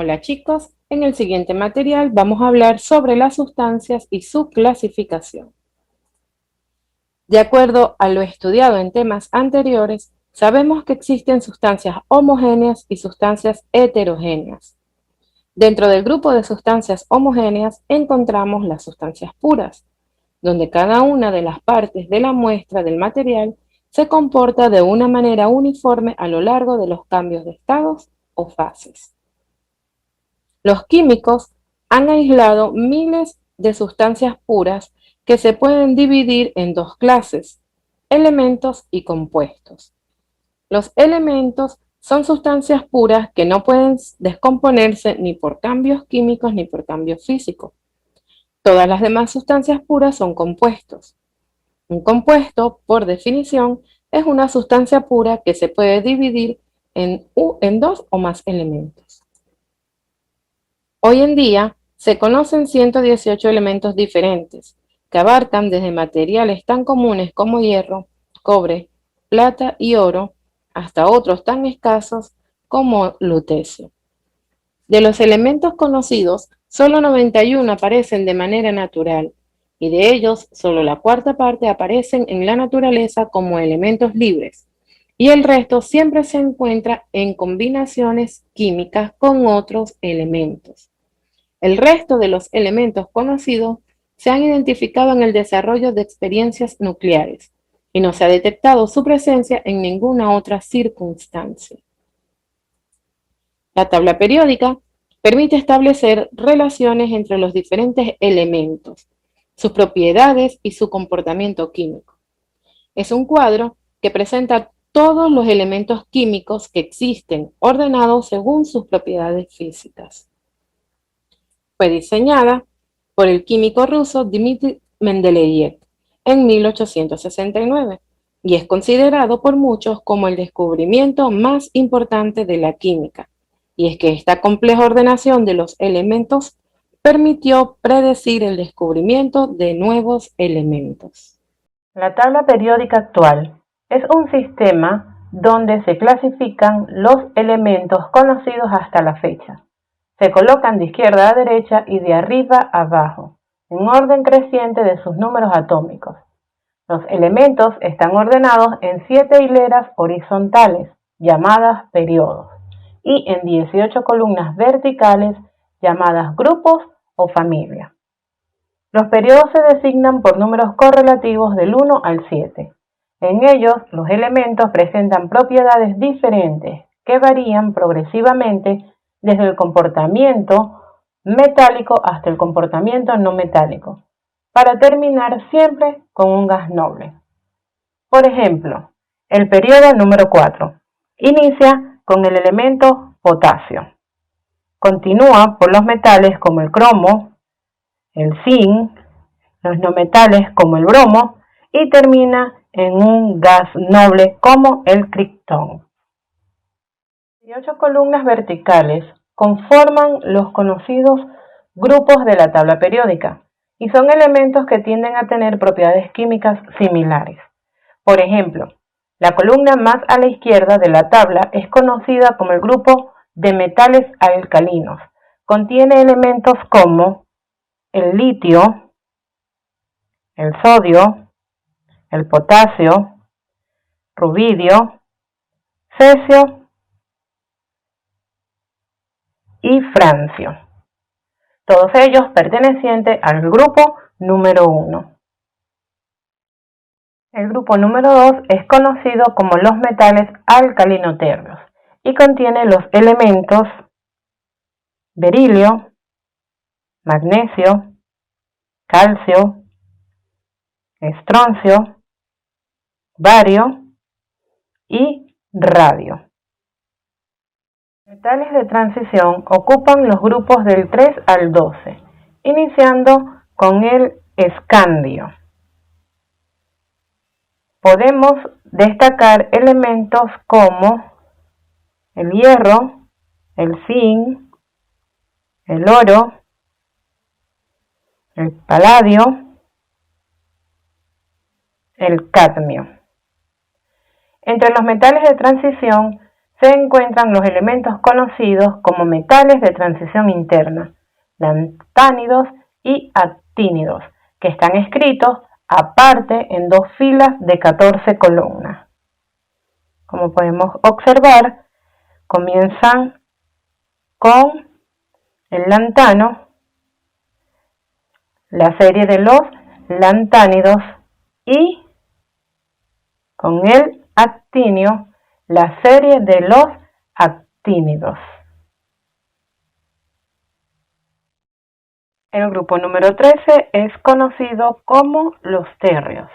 Hola chicos, en el siguiente material vamos a hablar sobre las sustancias y su clasificación. De acuerdo a lo estudiado en temas anteriores, sabemos que existen sustancias homogéneas y sustancias heterogéneas. Dentro del grupo de sustancias homogéneas encontramos las sustancias puras, donde cada una de las partes de la muestra del material se comporta de una manera uniforme a lo largo de los cambios de estados o fases. Los químicos han aislado miles de sustancias puras que se pueden dividir en dos clases, elementos y compuestos. Los elementos son sustancias puras que no pueden descomponerse ni por cambios químicos ni por cambios físicos. Todas las demás sustancias puras son compuestos. Un compuesto, por definición, es una sustancia pura que se puede dividir en dos o más elementos. Hoy en día se conocen 118 elementos diferentes, que abarcan desde materiales tan comunes como hierro, cobre, plata y oro, hasta otros tan escasos como lutecio. De los elementos conocidos, solo 91 aparecen de manera natural, y de ellos solo la cuarta parte aparecen en la naturaleza como elementos libres, y el resto siempre se encuentra en combinaciones químicas con otros elementos. El resto de los elementos conocidos se han identificado en el desarrollo de experiencias nucleares y no se ha detectado su presencia en ninguna otra circunstancia. La tabla periódica permite establecer relaciones entre los diferentes elementos, sus propiedades y su comportamiento químico. Es un cuadro que presenta todos los elementos químicos que existen ordenados según sus propiedades físicas. Fue diseñada por el químico ruso Dmitri Mendeleev en 1869 y es considerado por muchos como el descubrimiento más importante de la química. Y es que esta compleja ordenación de los elementos permitió predecir el descubrimiento de nuevos elementos. La tabla periódica actual es un sistema donde se clasifican los elementos conocidos hasta la fecha. Se colocan de izquierda a derecha y de arriba a abajo, en orden creciente de sus números atómicos. Los elementos están ordenados en 7 hileras horizontales, llamadas periodos, y en 18 columnas verticales, llamadas grupos o familias. Los periodos se designan por números correlativos del 1 al 7. En ellos, los elementos presentan propiedades diferentes que varían progresivamente desde el comportamiento metálico hasta el comportamiento no metálico, para terminar siempre con un gas noble. Por ejemplo, el periodo número 4 inicia con el elemento potasio. Continúa por los metales como el cromo, el zinc, los no metales como el bromo y termina en un gas noble como el criptón. 18 columnas verticales conforman los conocidos grupos de la tabla periódica y son elementos que tienden a tener propiedades químicas similares. Por ejemplo, la columna más a la izquierda de la tabla es conocida como el grupo de metales alcalinos. Contiene elementos como el litio, el sodio, el potasio, rubidio, cesio y francio, todos ellos pertenecientes al grupo número 1. El grupo número 2 es conocido como los metales alcalino-térreos y contiene los elementos berilio, magnesio, calcio, estroncio, bario y radio. Metales de transición ocupan los grupos del 3 al 12, iniciando con el escandio. Podemos destacar elementos como el hierro, el zinc, el oro, el paladio, el cadmio. Entre los metales de transición se encuentran los elementos conocidos como metales de transición interna, lantánidos y actínidos, que están escritos aparte en 2 filas de 14 columnas. Como podemos observar, comienzan con el lantano, la serie de los lantánidos, y con el actinio, la serie de los actínidos. El grupo número 13 es conocido como los térreos.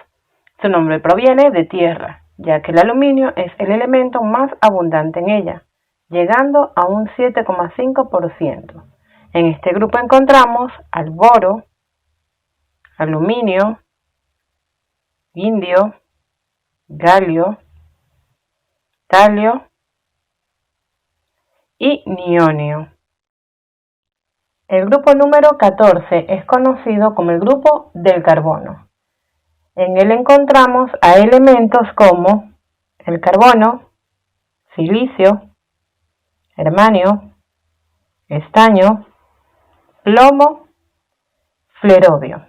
Su nombre proviene de tierra, ya que el aluminio es el elemento más abundante en ella, llegando a un 7,5%. En este grupo encontramos al boro, aluminio, indio, galio, talio y nionio. El grupo número 14 es conocido como el grupo del carbono. En él encontramos a elementos como el carbono, silicio, germanio, estaño, plomo, flerodio.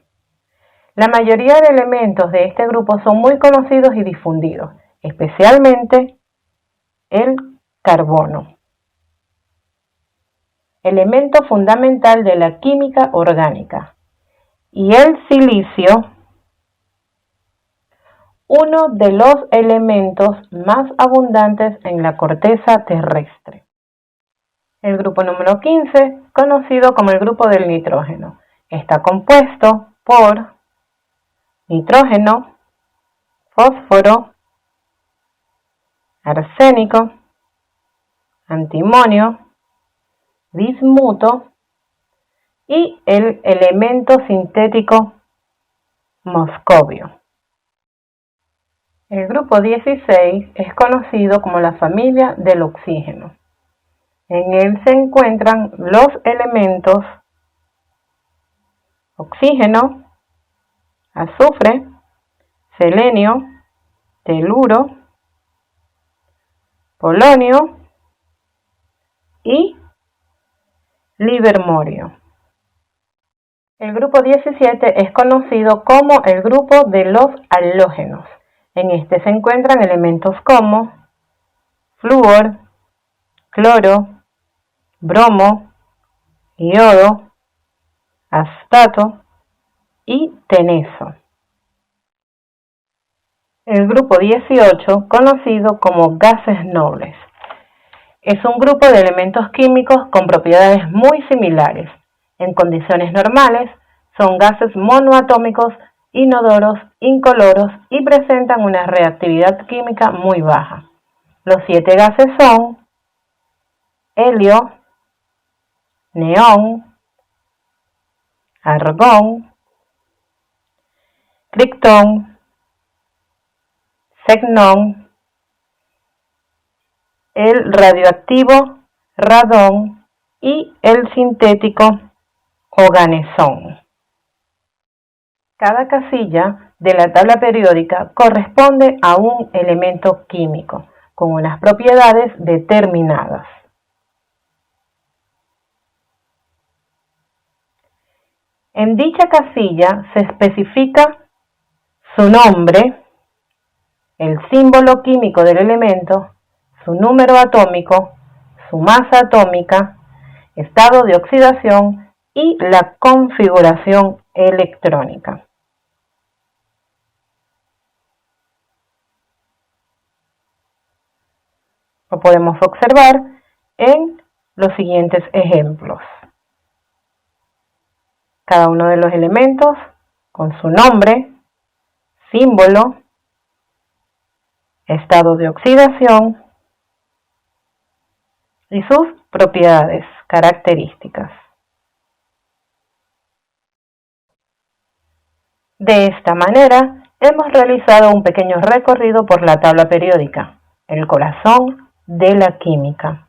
La mayoría de elementos de este grupo son muy conocidos y difundidos, especialmente el carbono, elemento fundamental de la química orgánica, y el silicio, uno de los elementos más abundantes en la corteza terrestre. El grupo número 15, conocido como el grupo del nitrógeno, está compuesto por nitrógeno, fósforo, arsénico, antimonio, bismuto y el elemento sintético moscovio. El grupo 16 es conocido como la familia del oxígeno. En él se encuentran los elementos oxígeno, azufre, selenio, teluro, polonio y livermorio. El grupo 17 es conocido como el grupo de los halógenos. En este se encuentran elementos como flúor, cloro, bromo, iodo, astato y teneso. El grupo 18, conocido como gases nobles, es un grupo de elementos químicos con propiedades muy similares. En condiciones normales, son gases monoatómicos, inodoros, incoloros y presentan una reactividad química muy baja. Los 7 gases son helio, neón, argón, criptón, xenón, el radioactivo radón y el sintético organesón. Cada casilla de la tabla periódica corresponde a un elemento químico con unas propiedades determinadas. En dicha casilla se especifica su nombre, el símbolo químico del elemento, su número atómico, su masa atómica, estado de oxidación y la configuración electrónica. Lo podemos observar en los siguientes ejemplos. Cada uno de los elementos con su nombre, símbolo, estado de oxidación y sus propiedades, características. De esta manera, hemos realizado un pequeño recorrido por la tabla periódica, el corazón de la química.